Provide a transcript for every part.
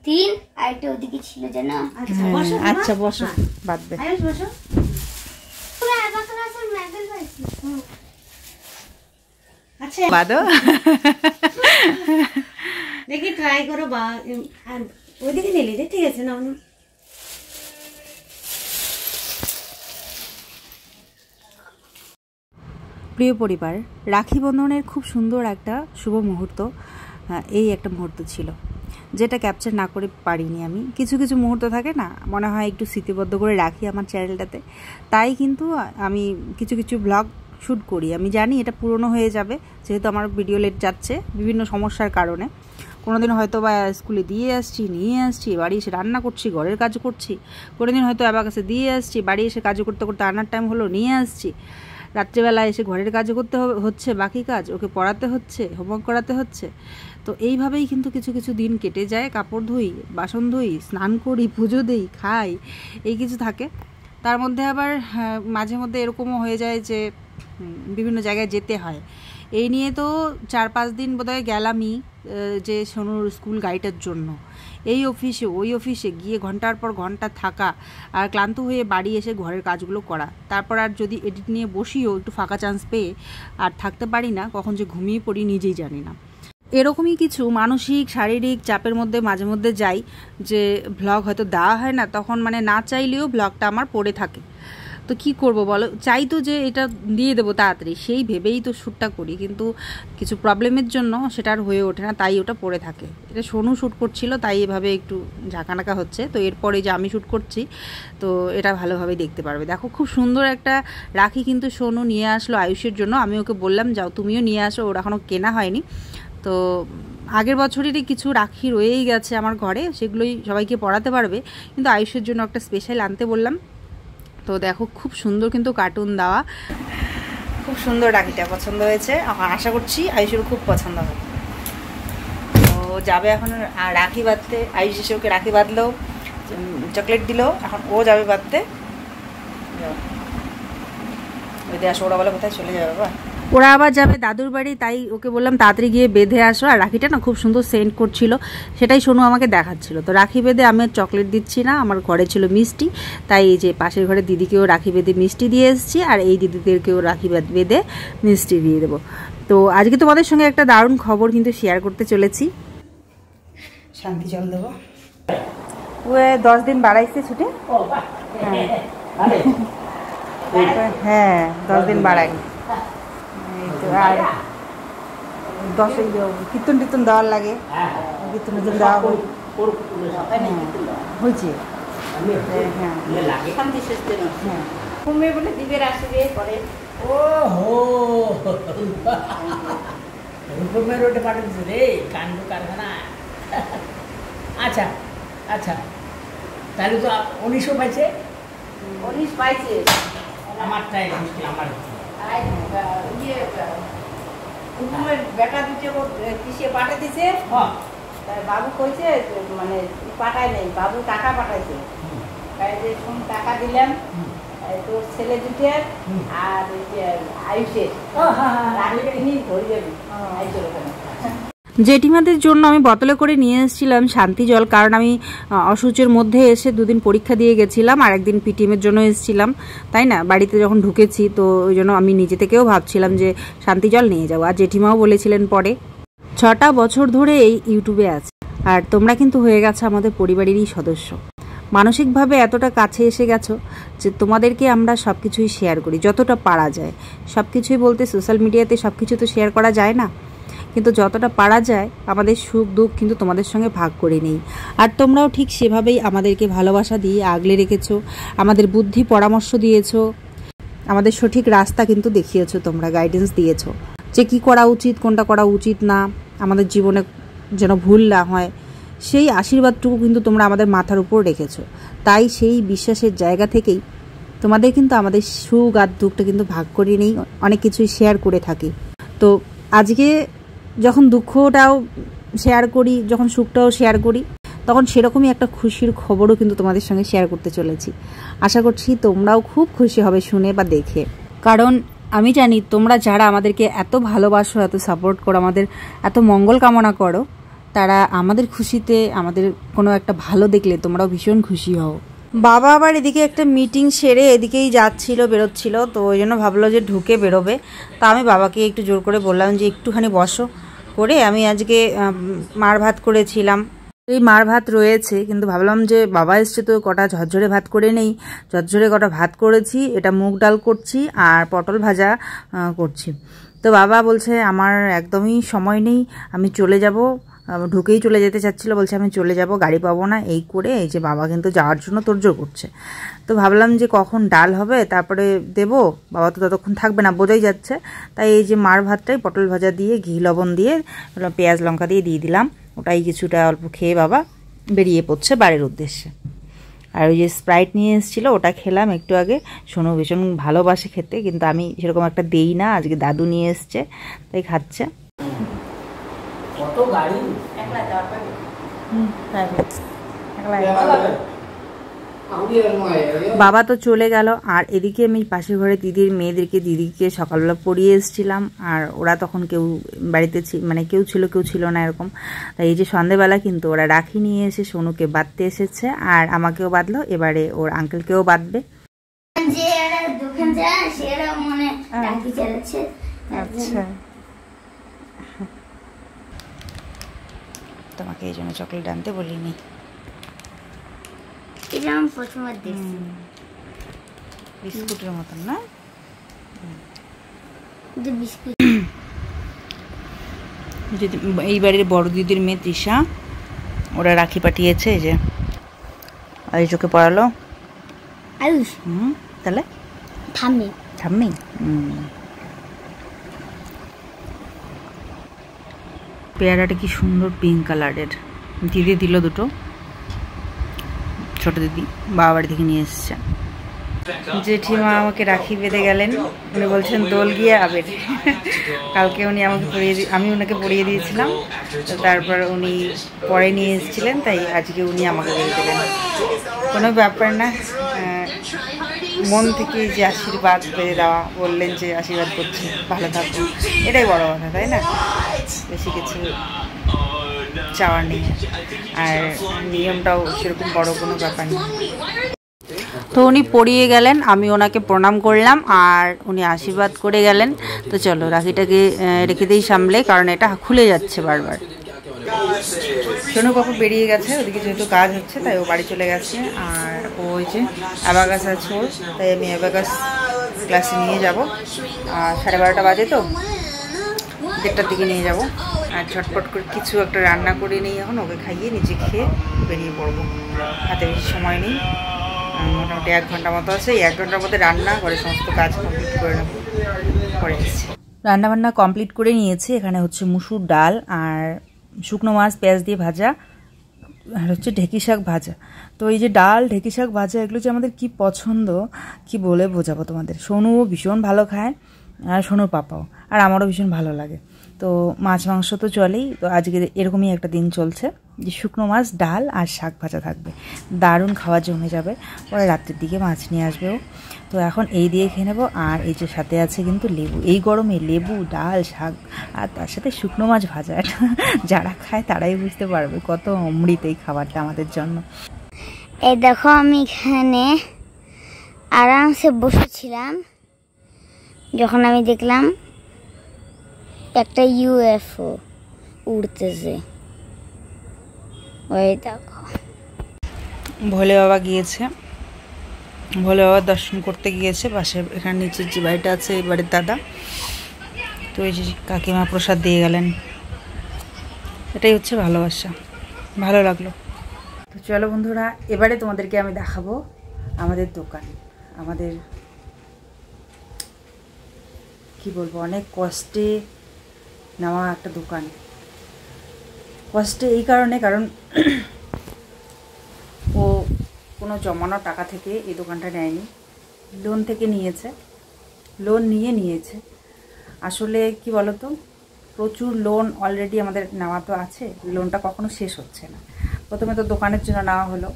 3 আর একটা ওদিকে ছিল জানো। আচ্ছা বসো, আচ্ছা বসো, বাদ দে। আয়ুষ বসো। পুরো অ্যাবাকাসের মেডেল পাইছি। আচ্ছা বাদো, দেখি ট্রাই করো। বা ওইদিকে নিলে যে ঠিক আছে না। প্রিয় পরিবার, রাখি বন্ধনের খুব সুন্দর একটা শুভ মুহূর্ত, এই একটা মুহূর্ত ছিল যেটা ক্যাপচার না করে পারিনি আমি। কিছু কিছু মুহূর্ত থাকে না, মনে হয় একটু স্মৃতিবদ্ধ করে রাখি আমার চ্যানেলটাতে, তাই কিন্তু আমি কিছু কিছু ব্লগ শ্যুট করি। আমি জানি এটা পুরনো হয়ে যাবে, যেহেতু আমার ভিডিও লেট যাচ্ছে বিভিন্ন সমস্যার কারণে। কোনোদিন হয়তো বা স্কুলে দিয়ে আসছি, নিয়ে আসছি, বাড়ি এসে রান্না করছি, ঘরের কাজ করছি। কোনোদিন হয়তো অ্যাবাকাসে দিয়ে আসছি, বাড়ি এসে কাজ করতে করতে রান্নার টাইম হলো, নিয়ে আসছি। রাত্রিবেলা এসে ঘরের কাজ করতে হচ্ছে, বাকি কাজ ওকে পড়াতে হচ্ছে, হোমওয়ার্ক করাতে হচ্ছে। তো এইভাবেই কিন্তু কিছু কিছু দিন কেটে যায়। কাপড় ধুই, বাসন ধুই, স্নান করি, পুজো দিই, খাই, এই কিছু থাকে। তার মধ্যে আবার মাঝে মধ্যে এরকমও হয়ে যায় যে বিভিন্ন জায়গায় যেতে হয়। এই নিয়ে তো 4-5 দিন বোধহয় গেলামই, যে সোনুর স্কুল গাইডের জন্য। এই অফিসে ওই অফিসে গিয়ে ঘন্টার পর ঘন্টা থাকা, আর ক্লান্ত হয়ে বাড়ি এসে ঘরের কাজগুলো করা। তারপর আর যদি এডিট নিয়ে বসিও একটু ফাঁকা চান্স পেয়ে আর থাকতে পারি না, কখন যে ঘুমিয়ে পড়ি নিজেই জানি না। এরকমই কিছু মানসিক শারীরিক চাপের মধ্যে মাঝে মধ্যে যাই, যে ভ্লগ হয়তো দেওয়া হয় না, তখন মানে না চাইলেও ভ্লগটা আমার পড়ে থাকে। তো কি করব বলো, চাই তো যে এটা দিয়ে দেবো তাড়াতাড়ি, সেই ভেবেই তো শ্যুটটা করি, কিন্তু কিছু প্রবলেমের জন্য সেটা আর হয়ে ওঠে না, তাই ওটা পড়ে থাকে। এটা সোনু শ্যুট করছিল, তাই এভাবে একটু ঝাঁকানাকা হচ্ছে। তো এরপরে যে আমি শ্যুট করছি, তো এটা ভালোভাবে দেখতে পারবে। দেখো খুব সুন্দর একটা রাখি কিন্তু সোনু নিয়ে আসলো আয়ুষের জন্য। আমি ওকে বললাম যাও তুমিও নিয়ে আসো, ওর এখনও কেনা হয়নি। তো আগের বছরেরই কিছু রাখি রয়েই গেছে আমার ঘরে, সেগুলোই সবাইকে পরাতে পারবে, কিন্তু আয়ুষের জন্য একটা স্পেশাল আনতে বললাম। তো দেখো খুব সুন্দর কিন্তু কার্টুন দেওয়া, খুব সুন্দর রাখিটা পছন্দ হয়েছে। আশা করছি আয়ুষেরও খুব পছন্দ হবে। তো যাবে এখন রাখি বাঁধতে। আয়ুষ এসে ওকে রাখি বাঁধলো, চকলেট দিল, এখন ও যাবে বাঁধতে। ওই দিয়ে আসো, ওরা বলে কোথায় চলে যাবে বাবা, ওরা আবার যাবে দাদুর বাড়ি, তাই ওকে বললাম তাড়াতাড়ি গিয়ে বেঁধে আসো। আর রাখিটা না খুব সুন্দর সেন্ট করছিল, সেটাই সোনু আমাকে দেখাচ্ছিল। তো রাখি বেঁধে আমি চকলেট দিচ্ছি না, আমার ঘরে ছিল মিষ্টি, তাই এই যে পাশের ঘরে দিদিকেও রাখি বেঁধে মিষ্টি দিয়ে এসেছি, আর এই দিদিদেরকেও রাখি বেঁধে মিষ্টি দিয়ে দেবো। তো আজকে তোমাদের সঙ্গে একটা দারুণ খবর কিন্তু শেয়ার করতে চলেছি। শান্তি জল দেবো, ও 10 দিন বাড়াইছে ছুটে। হ্যাঁ 10 দিন বাড়াই। আর 10 কীর্তন টীর্তন দেওয়ার লাগে, কীর্তন টীর্তন দেওয়া হয়েছে। হ্যাঁ কমবে বলে দিবের আসবে পরে। ও হো রূপমের ওটা পাঠিয়েছে রে, কাণ্ড কারখানা। আচ্ছা আচ্ছা, তাহলে তো 1900 পাইছে। 19 পাইছে, আমারটাই আমার বেটা দুটো কিসে পাঠা দিছে। বাবু কইছে মানে পাঠায় নেই, বাবু টাকা পাঠাইছে, টাকা দিলাম তোর ছেলে দুটের আর আয়ুষের ভরে যাবি। জেঠিমাদের জন্য আমি বোতলে করে নিয়ে এসেছিলাম শান্তি জল, কারণ আমি অসুচের মধ্যে এসে 2 দিন পরীক্ষা দিয়ে গেছিলাম, আর একদিন পিটিএমের জন্য এসেছিলাম, তাই না। বাড়িতে যখন ঢুকেছি তো ওই জন্য আমি নিজে থেকেও ভাবছিলাম যে শান্তি জল নিয়ে যাবো, আর জেঠিমাও বলেছিলেন পরে। 6টা বছর ধরে এই ইউটিউবে আছে, আর তোমরা কিন্তু হয়ে গেছো আমাদের পরিবারেরই সদস্য। মানসিকভাবে এতটা কাছে এসে গেছো যে তোমাদেরকে আমরা সব কিছুই শেয়ার করি যতটা পারা যায়। সব কিছুই বলতে সোশ্যাল মিডিয়াতে সব কিছু তো শেয়ার করা যায় না, কিন্তু যতটা পারা যায় আমাদের সুখ দুঃখ কিন্তু তোমাদের সঙ্গে ভাগ করে নেই। আর তোমরাও ঠিক সেভাবেই আমাদেরকে ভালোবাসা দিয়ে আগলে রেখেছো, আমাদের বুদ্ধি পরামর্শ দিয়েছো, আমাদের সঠিক রাস্তা কিন্তু দেখিয়েছো, তোমরা গাইডেন্স দিয়েছো যে কি করা উচিত কোনটা করা উচিত না, আমাদের জীবনে যেন ভুল না হয়, সেই আশীর্বাদটুকু কিন্তু তোমরা আমাদের মাথার উপর রেখেছো। তাই সেই বিশ্বাসের জায়গা থেকেই তোমাদের কিন্তু আমাদের সুখ আর দুঃখটা কিন্তু ভাগ করে নেই, অনেক কিছুই শেয়ার করে থাকি। তো আজকে যখন দুঃখটাও শেয়ার করি, যখন সুখটাও শেয়ার করি, তখন সেরকমই একটা খুশির খবরও কিন্তু তোমাদের সঙ্গে শেয়ার করতে চলেছি। আশা করছি তোমরাও খুব খুশি হবে শুনে বা দেখে, কারণ আমি জানি তোমরা যারা আমাদেরকে এত ভালোবাসো, এত সাপোর্ট করো, আমাদের এত মঙ্গল কামনা করো, তারা আমাদের খুশিতে, আমাদের কোনো একটা ভালো দেখলে তোমরাও ভীষণ খুশি হও। বাবা আবার এদিকে একটা মিটিং সেরে এদিকেই যাচ্ছিল, বেরোচ্ছিল, তো ওই জন্য ভাবলো যে ঢুকে বেরোবে। তা আমি বাবাকে একটু জোর করে বললাম যে একটুখানি বসো, করে আমি আজকে মার ভাত করেছিলাম, এই মার ভাত রয়েছে, কিন্তু ভাবলাম যে বাবা এসছে তো কটা ঝরঝরে ভাত করে নেই। ঝরঝরে কটা ভাত করেছি, এটা মুগ ডাল করছি আর পটল ভাজা করছি। তো বাবা বলছে আমার একদমই সময় নেই, আমি চলে যাব, ঢুকেই চলে যেতে চাচ্ছিলো, বলছে আমি চলে যাব, গাড়ি পাবো না, এই করে এই যে বাবা কিন্তু যাওয়ার জন্য তোড়জোড় করছে। তো ভাবলাম যে কখন ডাল হবে তারপরে দেব, বাবা তো ততক্ষণ থাকবে না বোঝাই যাচ্ছে। তাই এই যে মার ভাতটাই পটল ভাজা দিয়ে ঘি লবণ দিয়ে পেঁয়াজ লঙ্কা দিয়ে দিলাম, ওটাই কিছুটা অল্প খেয়ে বাবা বেরিয়ে পড়ছে বাড়ির উদ্দেশ্যে। আর ওই যে স্প্রাইট নিয়ে এসেছিলো ওটা খেলাম একটু আগে। সোনু ভীষণ ভালোবাসে খেতে, কিন্তু আমি সেরকম একটা দেই না, আজকে দাদু নিয়ে এসছে তাই খাচ্ছে। বাবা তো চলে গেল, আর এদিকে আমি পাশের ঘরে দিদির দিদিকে সকালবেলা পড়িয়ে এসেছিলাম, আর ওরা তখন কেউ বাড়িতে মানে কেউ ছিল না এরকম। তাই এই যে সন্ধেবেলা কিন্তু ওরা রাখি নিয়ে এসে সোনুকে বাঁধতে এসেছে, আর আমাকেও বাঁধলো, এবারে ওর আঙ্কেলকেও বাঁধবে। আচ্ছা, তোমাকে এই জন্য চকলেট আনতে বলিনি। বিস্কুটের মতন না, এই বাড়ির বড় দিদির মেয়ে তৃষা, ওরা রাখি পাঠিয়েছে, এই যে আয়ুষকে পড়ালো। আয়ুষ তাহলে ঠাম্মি পেয়ারাটা কি সুন্দর পিঙ্ক কালারের, দিদি দিল দুটো, ছোট দিদি বাবা বাড়ি থেকে নিয়ে এসছে। জেঠিমা আমাকে রাখি বেঁধে গেলেন, উনি বলছেন দোল গিয়ে আবের। কালকে উনি আমাকে আমি ওনাকে পরিয়ে দিয়েছিলাম, তো তারপর উনি পরে নিয়ে এসেছিলেন, তাই আজকে উনি আমাকে বেঁধে দিলেন। কোনো ব্যাপার না, মন থেকে যে আশীর্বাদ বেঁধে দেওয়া, বললেন যে আশীর্বাদ করছি ভালো থাকবো, এটাই বড় কথা, তাই না? বেশি কিছু চাওয়ার নেই, আর নিয়মটাও সেরকম বড় কোনো ব্যাপার নেই। তো উনি পড়িয়ে গেলেন, আমি ওনাকে প্রণাম করলাম, আর উনি আশীর্বাদ করে গেলেন। তো চলো রাখিটাকে রেখে দিই সামলে, কারণ এটা খুলে যাচ্ছে বারবার। সোনু বাবু বেরিয়ে গেছে, ওদিকে যেহেতু কাজ হচ্ছে তাই ও বাড়ি চলে গেছে, আর ওই যে অ্যাবাকাস আছে ওর, তাই আমি অ্যাবাকাস ক্লাসে নিয়ে যাব। আর 12:30 বাজে, তো 1:30টার দিকে নিয়ে যাব, আর ঝটপট করে কিছু একটা রান্না করে নিই, এখন ওকে খাইয়ে নিজে খেয়ে বেরিয়ে পড়বো। হাতে বেশি সময় নেই, মোটামুটি 1 ঘন্টা মতো আছে, এই 1 ঘন্টার মধ্যে রান্না করে সমস্ত কাজ কমপ্লিট করে নেব। করে এসেছি, রান্নাবান্না কমপ্লিট করে নিয়েছি। এখানে হচ্ছে মুসুর ডাল আর শুকনো মাছ পেঁয়াজ দিয়ে ভাজা, আর হচ্ছে ঢেঁকি শাক ভাজা। তো এই যে ডাল, ঢেঁকি শাক ভাজা, এগুলো যে আমাদের কি পছন্দ কি বলে বোঝাবো তোমাদের। সোনুও ভীষণ ভালো খায়, আর সোনুর পাপাও, আর আমারও ভীষণ ভালো লাগে। তো মাছ মাংস তো চলেই, তো আজকে এরকমই একটা দিন চলছে যে শুকনো মাছ, ডাল আর শাক ভাজা থাকবে, দারুণ খাওয়া জমে যাবে। পরে রাত্রের দিকে মাছ নিয়ে আসবেও। তো এখন এই দিয়ে খেয়ে নেবো, আর এই যে সাথে আছে কিন্তু লেবু, এই গরমে লেবু, ডাল, শাক, আর তার সাথে শুকনো মাছ ভাজা, যারা খায় তারাই বুঝতে পারবে কত অমৃত এই খাবারটা আমাদের জন্য। এই দেখো আমি এখানে আরামসে বসেছিলাম, যখন আমি দেখলাম একটা ইউএফও উড়তেছে, ওই দেখো। ভোলে বাবা গিয়েছে, ভোলে বাবার দর্শন করতে গিয়েছে পাশে, এখানে নিচের যে বাড়িটা আছে এই বাড়ির দাদা। তো এই যে কাকিমা প্রসাদ দিয়ে গেলেন, এটাই হচ্ছে ভালোবাসা, ভালো লাগলো। তো চলো বন্ধুরা, এবারে তোমাদেরকে আমি দেখাবো আমাদের দোকান, আমাদের কি বলবো, অনেক কষ্টে নেওয়া একটা দোকান। কষ্টে এই কারণে, কারণ ও কোনো জমানো টাকা থেকে এই দোকানটা নেয়নি, লোন থেকে নিয়েছে, লোন নিয়েছে। আসলে কি বলতো, প্রচুর লোন অলরেডি আমাদের নেওয়া তো আছে, লোনটা কখনো শেষ হচ্ছে না। প্রথমে তো দোকানের জন্য নেওয়া হলো,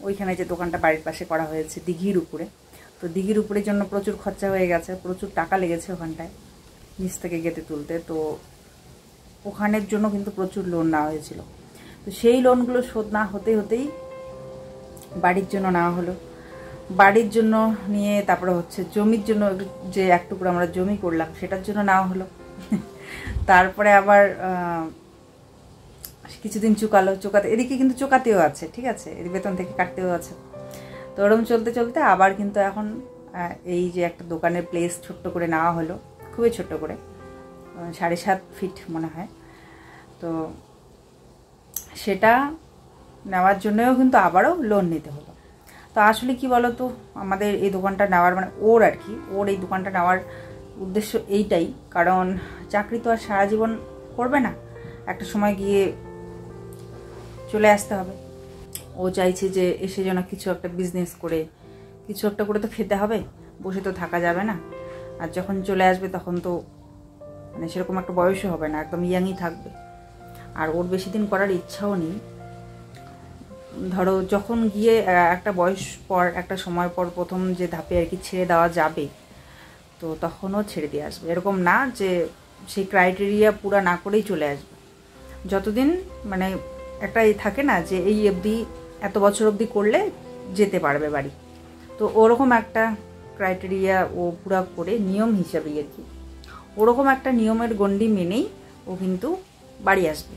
ওইখানে যে দোকানটা বাড়ির পাশে করা হয়েছে দিঘির উপরে, তো দিঘির উপরের জন্য প্রচুর খরচা হয়ে গেছে, প্রচুর টাকা লেগেছে ওখানটায় নিচ থেকে গেঁথে তুলতে। তো ওখানের জন্য কিন্তু প্রচুর লোন নেওয়া হয়েছিল, তো সেই লোনগুলো শোধ না হতেই বাড়ির জন্য নেওয়া হলো। বাড়ির জন্য নিয়ে তারপরে হচ্ছে জমির জন্য, যে এক টুকরো আমরা জমি করলাম সেটার জন্য নেওয়া হলো। তারপরে আবার কিছুদিন চোকাতে এদিকে কিন্তু চোকাতেও আছে, ঠিক আছে, এর বেতন থেকে কাটতেও আছে। তো ওরকম চলতে চলতে আবার কিন্তু এখন এই যে একটা দোকানের প্লেস ছোট্ট করে নেওয়া হলো, খুবই ছোট্ট করে, 7.5 ফিট মনে হয়। তো সেটা নেওয়ার জন্যও কিন্তু আবারও লোন নিতে হলো। তো আসলে কি বলতো, আমাদের এই দোকানটা নেওয়ার মানে ওর আর কি, ওর এই দোকানটা নেওয়ার উদ্দেশ্য এইটাই, কারণ চাকরি তো আর সারা জীবন করবে না, একটা সময় গিয়ে চলে আসতে হবে। ও চাইছে যে এসে যেন কিছু একটা বিজনেস করে, কিছু একটা করে তো খেতে হবে, বসে তো থাকা যাবে না। আর যখন চলে আসবে তখন তো মানে সেরকম একটা বয়সও হবে না, একদম ইয়াংই থাকবে। আর ওর বেশি দিন করার ইচ্ছাও নেই। ধরো যখন গিয়ে একটা বয়স পর, একটা সময় পর প্রথম যে ধাপে আর কি ছেড়ে দেওয়া যাবে, তো তখনও ছেড়ে দিয়ে আসবে। এরকম না যে সেই ক্রাইটেরিয়া পুরা না করেই চলে আসবে। যতদিন মানে একটা থাকে না যে এই অবধি, এত বছর অবধি করলে যেতে পারবে বাড়ি, তো ওরকম একটা ক্রাইটেরিয়া ও পুরা করে নিয়ম হিসাবেই আর কি, ওরকম একটা নিয়মের গণ্ডি মেনেই ও কিন্তু বাড়ি আসবে।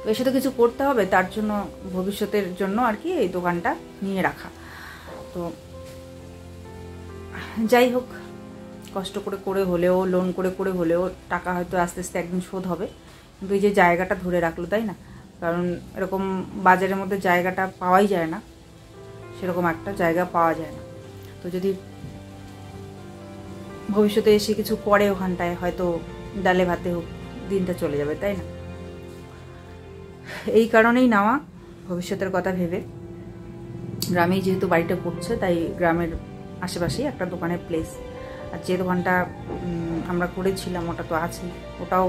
তো এসে তো কিছু করতে হবে, তার জন্য ভবিষ্যতের জন্য আর কি এই দোকানটা নিয়ে রাখা। তো যাই হোক, কষ্ট করে হলেও, লোন করে হলেও টাকা হয়তো আস্তে আস্তে একদিন শোধ হবে। কিন্তু এই যে জায়গাটা ধরে রাখলো, তাই না? কারণ এরকম বাজারের মধ্যে জায়গাটা পাওয়াই যায় না, সেরকম একটা জায়গা পাওয়া যায় না। তো যদি ভবিষ্যতে এসে কিছু করে ওখানটায়, হয়তো ডালে ভাতে হোক দিনটা চলে যাবে, তাই না? এই কারণেই নেওয়া, ভবিষ্যতের কথা ভেবে। গ্রামেই যেহেতু বাড়িটা পড়ছে, তাই গ্রামের আশেপাশেই একটা দোকানের প্লেস। আর যে দোকানটা আমরা করেছিলাম ওটা তো আছেই, ওটাও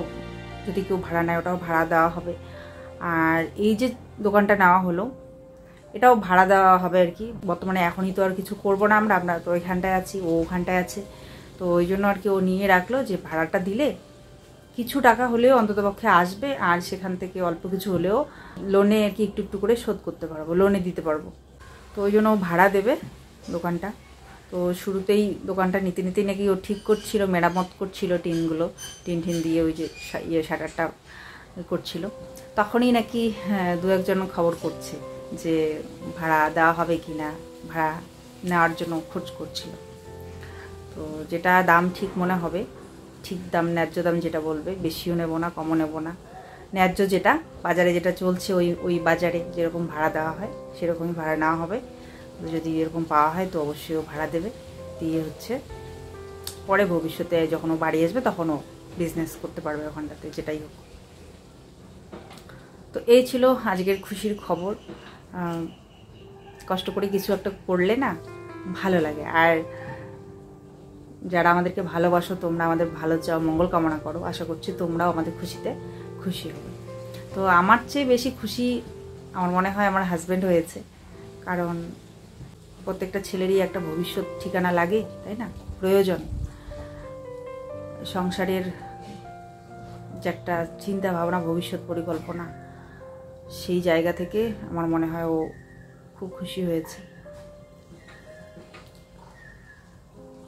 যদি কেউ ভাড়া নেয় ওটাও ভাড়া দেওয়া হবে। আর এই যে দোকানটা নেওয়া হলো, এটাও ভাড়া দেওয়া হবে আর কি। বর্তমানে এখনই তো আর কিছু করবো না, আমরা তো ওইখানটায় আছি, ও ওখানটায় আছে। তো ওই জন্য আর কি ও নিয়ে রাখলো যে ভাড়াটা দিলে কিছু টাকা হলেও অন্ততপক্ষে আসবে, আর সেখান থেকে অল্প কিছু হলেও লোনে আর কি একটু একটু করে শোধ করতে পারবো, লোনে দিতে পারবো। তো ওই জন্য ও ভাড়া দেবে দোকানটা। তো শুরুতেই দোকানটা নিতেই নাকি ও ঠিক করছিল, মেরামত করছিল, টিন দিয়ে ওই যে শাটারটা করছিল। তখনই নাকি দু একজন খবর করছে যে ভাড়া দেওয়া হবে কি না, ভাড়া নেওয়ার জন্য খোঁজ করছিল। তো যেটা দাম ঠিক মনে হবে, ঠিক দাম, ন্যায্য দাম যেটা বলবে, বেশিও নেব না কমও নেব না, ন্যায্য যেটা বাজারে যেটা চলছে ওই বাজারে যেরকম ভাড়া দেওয়া হয় সেরকমই ভাড়া নেওয়া হবে। যদি এরকম পাওয়া হয় তো অবশ্যই ও ভাড়া দেবে, দিয়ে হচ্ছে পরে ভবিষ্যতে যখন ও বাড়ি আসবে তখন ও বিজনেস করতে পারবে ওখানটাতে, যেটাই হোক। তো এই ছিল আজকের খুশির খবর। কষ্ট করে কিছু একটা করলে না ভালো লাগে। আর যারা আমাদেরকে ভালোবাসো, তোমরা আমাদের ভালো চাও, মঙ্গল কামনা করো, আশা করছি তোমরাও আমাদের খুশিতে খুশি হবে। তো আমার চেয়ে বেশি খুশি আমার মনে হয় আমার হাজব্যান্ড হয়েছে, কারণ প্রত্যেকটা ছেলেরই একটা ভবিষ্যৎ ঠিকানা লাগে, তাই না? প্রয়োজন। সংসারের যে একটা চিন্তা ভাবনা, ভবিষ্যৎ পরিকল্পনা, সেই জায়গা থেকে আমার মনে হয় ও খুব খুশি হয়েছে।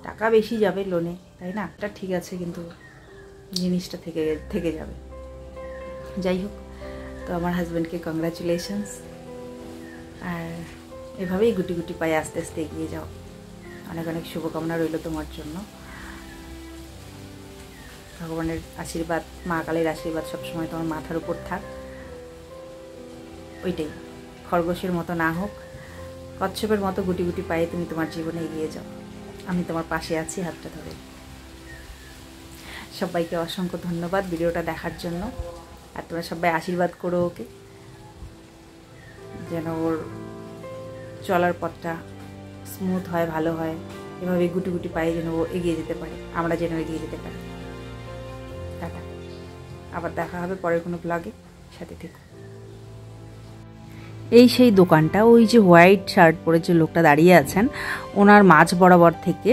টাকা বেশি যাবে লোনে, তাই না? এটা ঠিক আছে, কিন্তু জিনিসটা থেকে যাবে। যাই হোক, তো আমার হাজব্যান্ডকে কংগ্রাচুলেশনস। আর এভাবেই গুটি গুটি পায়ে আস্তে আস্তে এগিয়ে যাও। অনেক অনেক শুভকামনা রইল তোমার জন্য। ভগবানের আশীর্বাদ, মা কালীর আশীর্বাদ সবসময় তোমার মাথার উপর থাক। ওইটাই, খরগোশের মতো না হোক, কচ্ছপের মতো গুটি গুটি পায়ে তুমি তোমার জীবনে এগিয়ে যাও। আমি তোমার পাশে আছি হাতটা ধরে। সবাইকে অসংখ্য ধন্যবাদ ভিডিওটা দেখার জন্য। আর তোমরা সবাই আশীর্বাদ করো ওকে, যেন ওর চলার পথটা স্মুথ হয়, ভালো হয়। এভাবে গুটি গুটি পায়ে যেন ও এগিয়ে যেতে পারে, আমরা যেন এগিয়ে যেতে পারি। টাটা, আবার দেখা হবে পরের কোনো ব্লগে, সাথে থেকো। এই সেই দোকানটা, ওই যে হোয়াইট শার্ট পরে যে লোকটা দাঁড়িয়ে আছেন, ওনার মাঝ বরাবর থেকে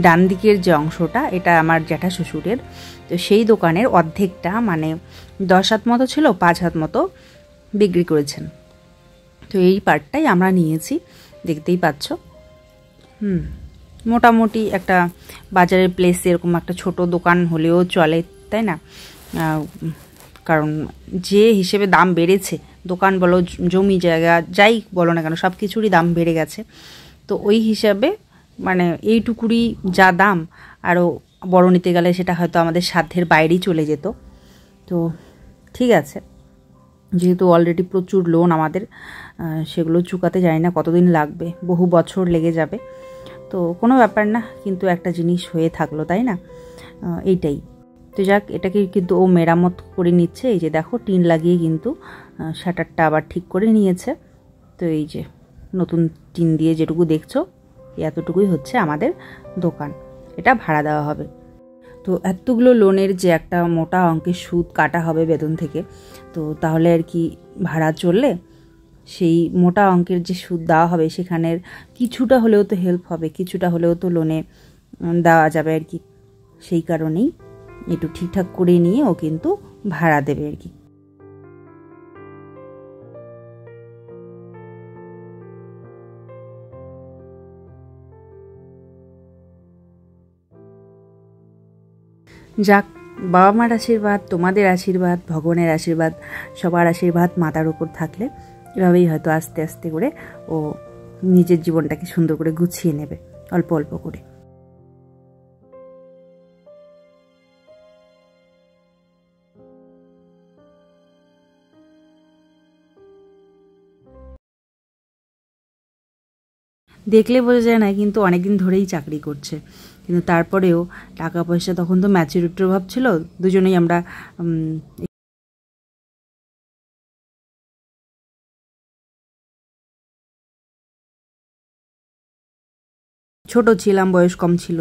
ডান দিকের যে অংশটা, এটা আমার জ্যাঠা শ্বশুরের। তো সেই দোকানের অর্ধেকটা, মানে 10 হাত মতো ছিল, 5 হাত মতো বিক্রি করেছেন। তো এই পার্টটাই আমরা নিয়েছি, দেখতেই পাচ্ছ। মোটামুটি একটা বাজারের প্লেসে এরকম একটা ছোট দোকান হলেও চলে, তাই না? কারণ যে হিসেবে দাম বেড়েছে, দোকান বলো, জমি জায়গা যাই বলো না কেন, সব কিছুরই দাম বেড়ে গেছে। তো ওই হিসাবে মানে এইটুকুরই যা দাম, আরও বড় নিতে গেলে সেটা হয়তো আমাদের সাধ্যের বাইরেই চলে যেত। তো ঠিক আছে, যেহেতু অলরেডি প্রচুর লোন আমাদের, সেগুলো চুকাতে জানি না কতদিন লাগবে, বহু বছর লেগে যাবে। তো কোনো ব্যাপার না, কিন্তু একটা জিনিস হয়ে থাকলো, তাই না? এইটাই তো যাক, এটাকে কিন্তু ও মেরামত করে নিচ্ছে। এই যে দেখো, টিন লাগিয়ে কিন্তু শাটারটা আবার ঠিক করে নিয়েছে। তো এই যে নতুন টিন দিয়ে যেটুকু দেখছো, এতটুকুই হচ্ছে আমাদের দোকান, এটা ভাড়া দেওয়া হবে। তো এতগুলো লোনের যে একটা মোটা অঙ্কের সুদ কাটা হবে বেতন থেকে, তো তাহলে আর কি ভাড়া চললে সেই মোটা অঙ্কের যে সুদ দেওয়া হবে সেখানের কিছুটা হলেও তো হেল্প হবে, কিছুটা হলেও তো লোনে দেওয়া যাবে আর কি। সেই কারণেই একটু ঠিকঠাক করে নিয়ে ও কিন্তু ভাড়া দেবে আর কি। যাক, বাবা মার আশীর্বাদ, তোমাদের আশীর্বাদ, ভগবানের আশীর্বাদ, সবার আশীর্বাদ মাথার উপর থাকলে এভাবেই হয়তো আস্তে আস্তে করে ও নিজের জীবনটাকে সুন্দর করে গুছিয়ে নেবে, অল্প অল্প করে। দেখলে বোঝা যায় না, কিন্তু অনেকদিন ধরেই চাকরি করছে, কিন্তু তারপরেও টাকা পয়সা, তখন তো ম্যাচুরিটির অভাব ছিল, দুজনেই আমরা ছোট ছিলাম, বয়স কম ছিল,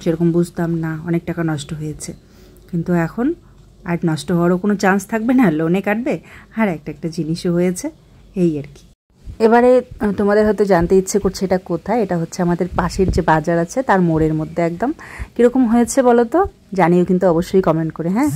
সেরকম বুঝতাম না, অনেক টাকা নষ্ট হয়েছে। কিন্তু এখন আর নষ্ট হওয়ারও কোনো চান্স থাকবে না, লোনে কাটবে, আর একটা জিনিসও হয়েছে, এই আর কি। এবারে তোমাদের হয়তো জানতে ইচ্ছে করছে এটা কোথায়। এটা হচ্ছে আমাদের পাশের যে বাজার আছে তার মোড়ের মধ্যে একদম। কীরকম হয়েছে বলো তো, জানিও কিন্তু অবশ্যই কমেন্ট করে। হ্যাঁ।